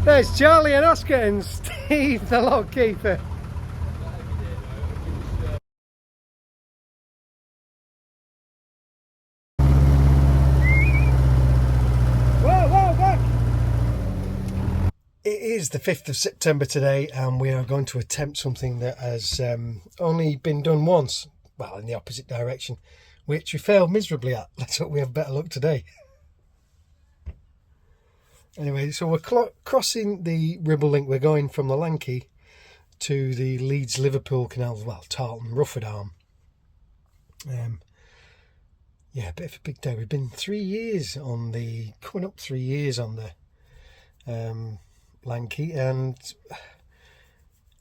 There's Charlie and Oscar and Steve, the log keeper. Whoa, back! It is the 5th of September today, and we are going to attempt something that has only been done once, well, in the opposite direction, which we failed miserably at. Let's hope we have better luck today. Anyway, so we're crossing the Ribble link. We're going from the Lanky to the Leeds-Liverpool canal, well, Tarleton-Rufford arm. Yeah, a bit of a big day. We've been 3 years on the, coming up 3 years on the Lanky, and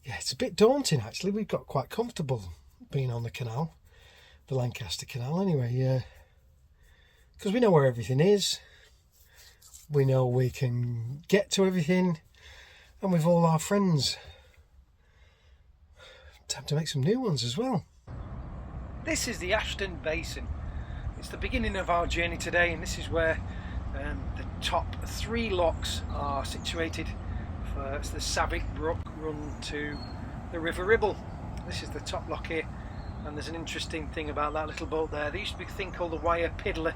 yeah, it's a bit daunting actually. We've got quite comfortable being on the canal, the Lancaster Canal anyway, because we know where everything is. We know we can get to everything, and with all our friends. Time to make some new ones as well. This is the Ashton Basin. It's the beginning of our journey today, and this is where the top 3 locks are situated. It's the Savick Brook run to the River Ribble. This is the top lock here, and there's an interesting thing about that little boat there. There used to be a thing called the wire piddler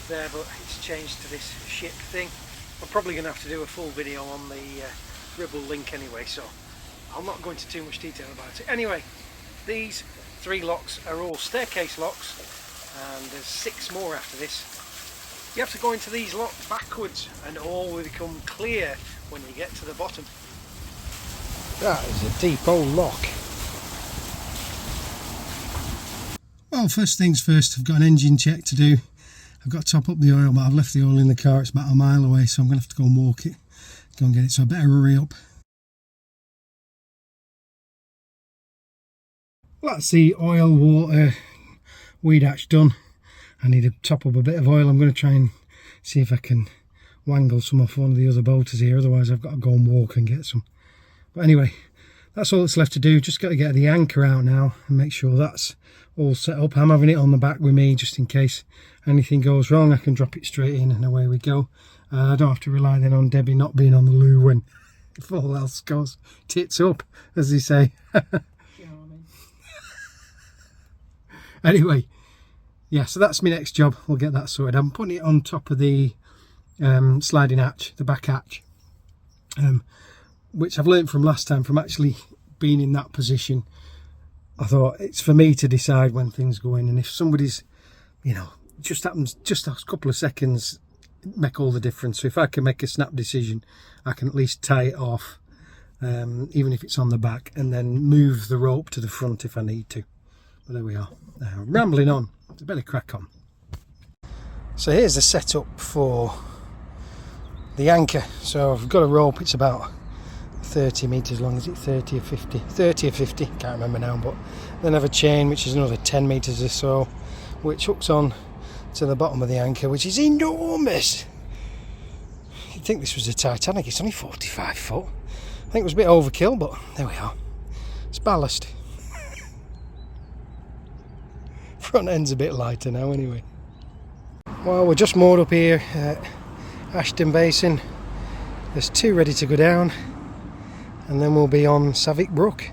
there, but it's changed to this ship thing. I'm probably going to have to do a full video on the Ribble link anyway, so I'll not go into too much detail about it. Anyway, these 3 locks are all staircase locks, and there's 6 more after this. You have to go into these locks backwards, and all will become clear when you get to the bottom. That is a deep old lock. Well, first things first, I've got an engine check to do. I've got to top up the oil, but I've left the oil in the car. It's about a mile away, so I'm going to have to go and walk it, go and get it, so I better hurry up. Well, that's the oil, water, weed hatch done. I need to top up a bit of oil. I'm going to try and see if I can wangle some off one of the other boaters here, otherwise I've got to go and walk and get some. But anyway, that's all that's left to do. Just got to get the anchor out now and make sure that's all set up. I'm having it on the back with me just in case anything goes wrong. I can drop it straight in and away we go. I don't have to rely then on Debbie not being on the loo when if all else goes tits up, as they say. You know what I mean? Anyway, yeah, so that's my next job. We'll get that sorted. I'm putting it on top of the sliding hatch, the back hatch, which I've learned from last time, from actually being in that position. I thought it's for me to decide when things go in, and if somebody's, you know, just happens, just a couple of seconds make all the difference. So if I can make a snap decision, I can at least tie it off, even if it's on the back, and then move the rope to the front if I need to. But there we are. Rambling on. It's a better crack on. So here's the setup for the anchor. So I've got a rope. It's about 30 metres long. Is it 30 or 50? 30 or 50, can't remember now. But then I have a chain which is another 10 metres or so, which hooks on to the bottom of the anchor, which is enormous. You'd think this was a Titanic. It's only 45 foot. I think it was a bit overkill, but there we are. It's ballast. Front end's a bit lighter now anyway. Well, we're just moored up here at Ashton Basin. There's 2 ready to go down, and then we'll be on Savick Brook.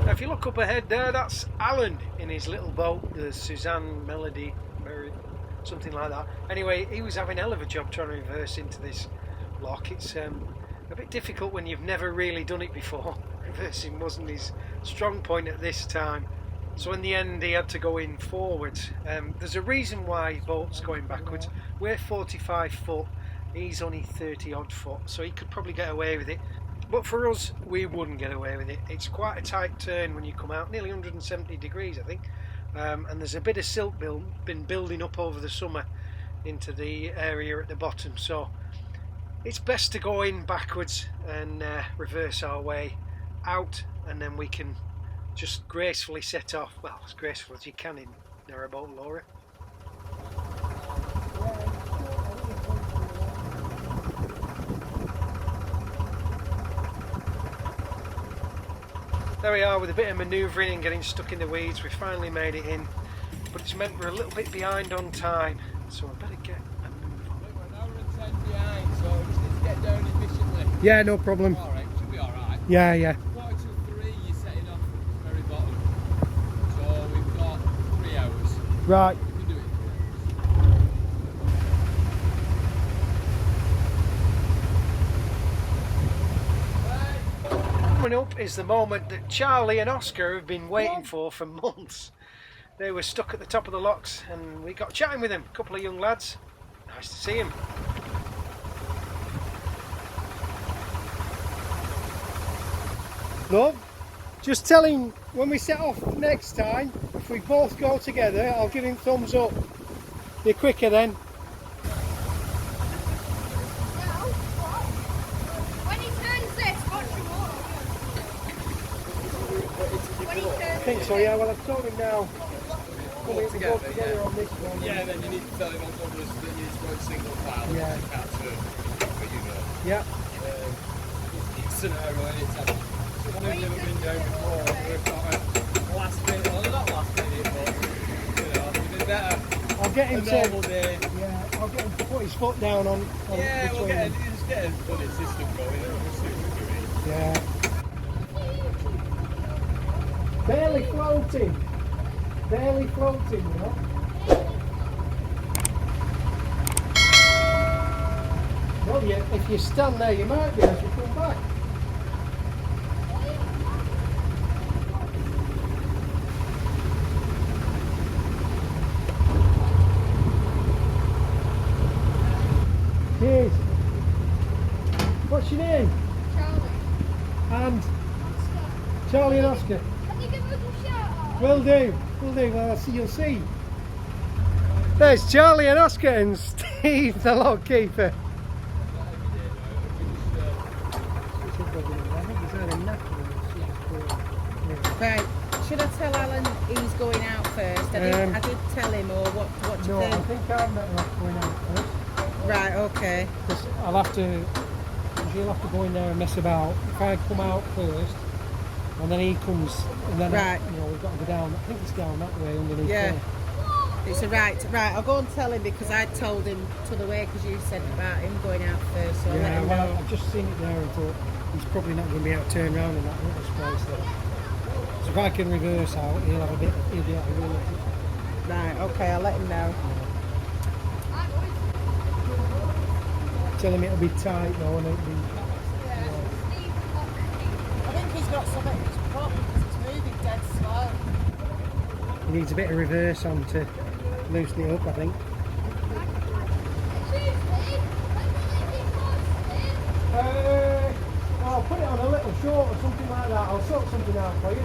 Now if you look up ahead there, that's Alan in his little boat, the Suzanne Melody, something like that. Anyway, he was having a hell of a job trying to reverse into this lock. It's a bit difficult when you've never really done it before. Reversing wasn't his strong point at this time, so in the end he had to go in forwards. There's a reason why boat's going backwards. We're 45 foot, he's only 30 odd foot, so he could probably get away with it, but for us we wouldn't get away with it. It's quite a tight turn when you come out, nearly 170 degrees I think. And there's a bit of silt been building up over the summer into the area at the bottom, so it's best to go in backwards and reverse our way out, and then we can just gracefully set off, well, as graceful as you can in narrowboat Laura. There we are with a bit of manoeuvring and getting stuck in the weeds. We finally made it in, but it's meant we're a little bit behind on time, so I better get a move on. We're an hour and 10 behind, so we just need to get down efficiently. Yeah, no problem. Alright, should be alright. Yeah, yeah. Quarter to 3, you're setting off at the very bottom. So we've got 3 hours. Right. We can do it in 3 hours. Coming up is the moment that Charlie and Oscar have been waiting for months. They were stuck at the top of the locks and we got chatting with them, a couple of young lads. Nice to see them. Love, just tell him when we set off next time, if we both go together, I'll give him thumbs up. Be quicker then. I think so, yeah. Well, I've told him now. We'll Together, go together yeah. on this one. Yeah, then you need to tell him on others that you need to go in single file. Yeah. You can't turn, but you know. Yeah. It's scenario and it's we've never been down before. We've got a last minute, well not last minute, but you know, we did better. I'll get him a normal day. Yeah, I'll get him to put his foot down on Yeah, between we'll them. just get a funny system going. We'll see what we're doing. Yeah. Barely floating. Barely floating, you know. Well, yeah, if you stand there, you might be as you come back. Cheers. What's your name? Charlie. And Charlie and Oscar. Can you give us a shout out? Will do. Will do. Well, you'll see. There's Charlie and Oscar and Steve, the log keeper. Right, should I tell Alan he's going out first? I did tell him, or what do you No, I think? think I'm better off going out first. Right, okay. Because I'll have to, he'll have to go in there and mess about. If I come out first, and then he comes, and then Right. you know, we've got to go down. I think it's down that way underneath Yeah. there. It's a right. I'll go and tell him because I told him to the way because you said about him going out first, so I'll let Yeah, him well, know. I've just seen it there and thought he's probably not going to be able to turn around in that little space there. So if I can reverse out, he'll have a bit. He'll be able to reel it. Right, okay, I'll let him know. Tell him it'll be tight though, and it'll be. I think he's got something in his foot because it's moving dead slow. He needs a bit of reverse on to loosen it up, I think. I'll put it on a little short or something like that. I'll sort something out for you.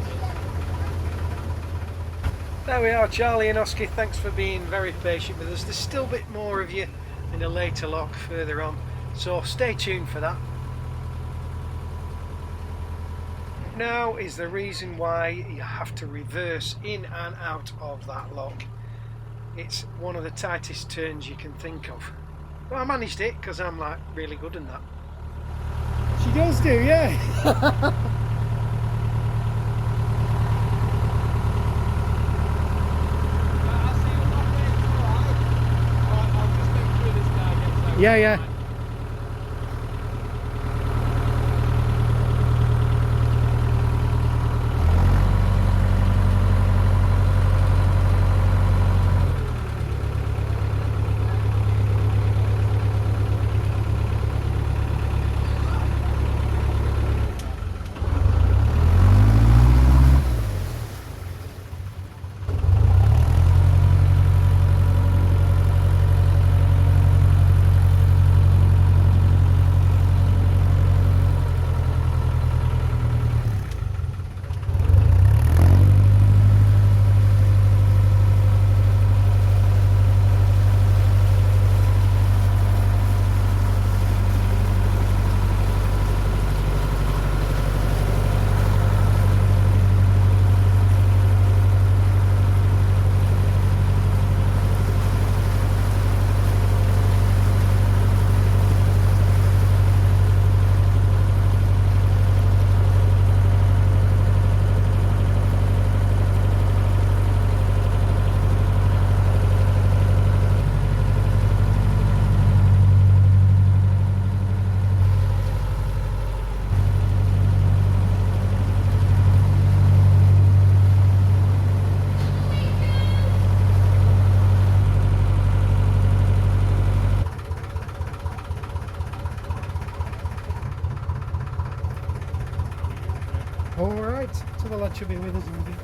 There we are, Charlie and Oscar. Thanks for being very patient with us. There's still a bit more of you in a later lock further on, so stay tuned for that. Now is the reason why you have to reverse in and out of that lock. It's one of the tightest turns you can think of. But I managed it because I'm like really good in that. She does do, yeah. Yeah, yeah. she'll be with us in a bit.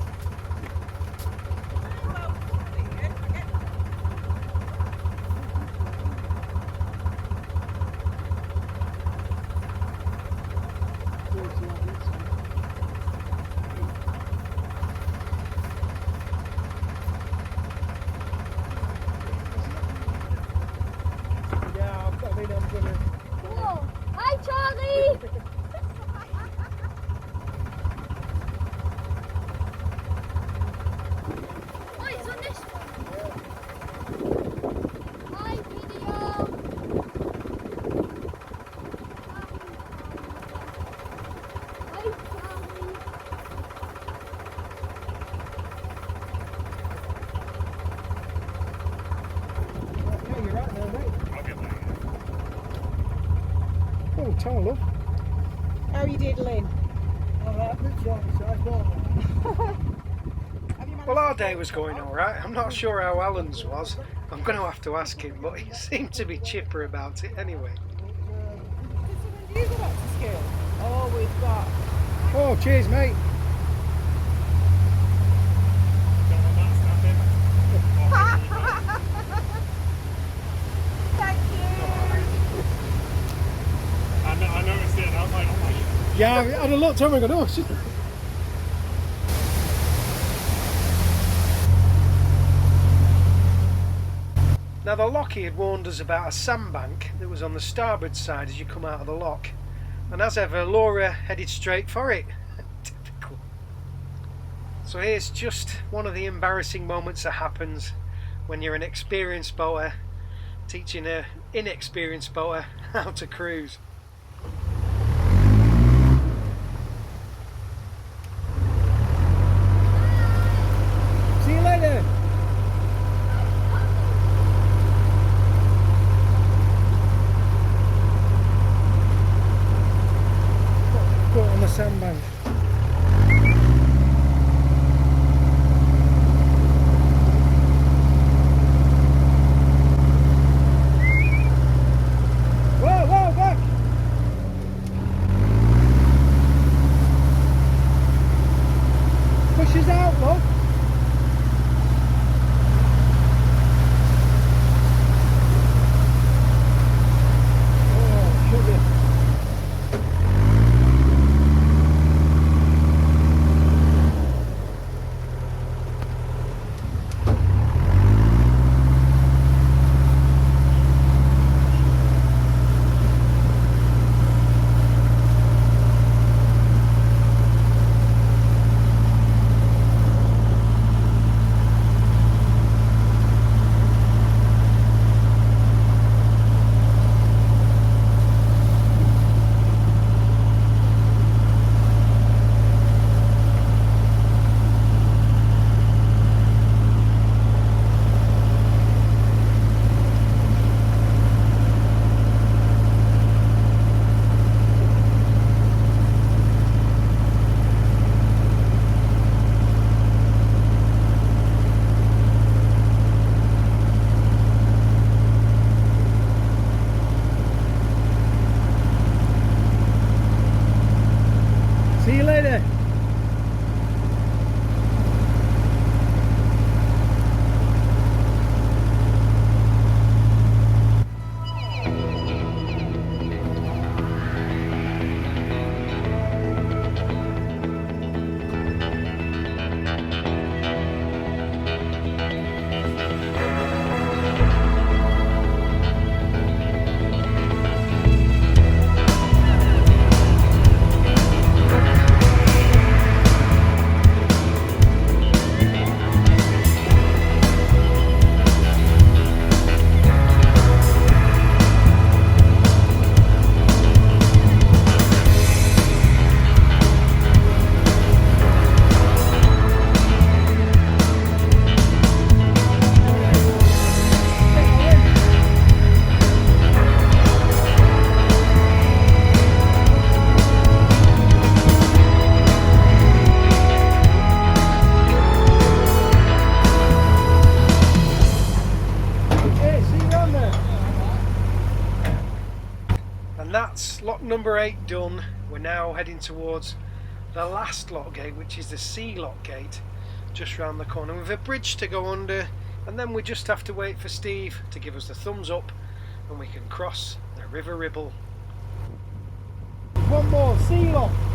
Yeah, I mean, I'm gonna. Whoa. Hi, Charlie. Oh, it's on this one. Hi, video. Hi, Charlie. Yeah, you're right there, mate. I'll get that. Oh, tell love. How are you diddling? Alright, it's right beside one. Have you managed Well, our to day get was it going out? alright. I'm not sure how Alan's was. I'm going to have to ask him, but he seemed to be chipper about it anyway. When do you go back to school? Oh, we've got. Oh, cheers, mate. Don't want that snapping. Thank you. I noticed it and I was like, oh my god. Yeah, I'd have looked over and gone, oh, shit. Now the locky had warned us about a sandbank that was on the starboard side as you come out of the lock. And as ever, Laura headed straight for it. Typical. So here's just one of the embarrassing moments that happens when you're an experienced boater teaching an inexperienced boater how to cruise. See you later. Got on the sandbank. Whoa, whoa, back! Pushes out, look. Oh, sugar. See you later. And that's lock number 8 done. We're now heading towards the last lock gate, which is the C lock gate, just round the corner with a bridge to go under, and then we just have to wait for Steve to give us the thumbs up and we can cross the River Ribble. One more, seal off.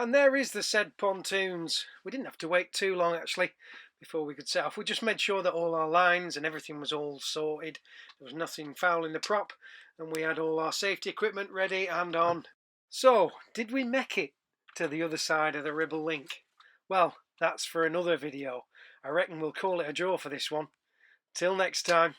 And there is the said pontoons. We didn't have to wait too long actually before we could set off. We just made sure that all our lines and everything was all sorted. There was nothing foul in the prop, and we had all our safety equipment ready and on. So, did we make it to the other side of the Ribble link? Well, that's for another video. I reckon we'll call it a draw for this one. Till next time.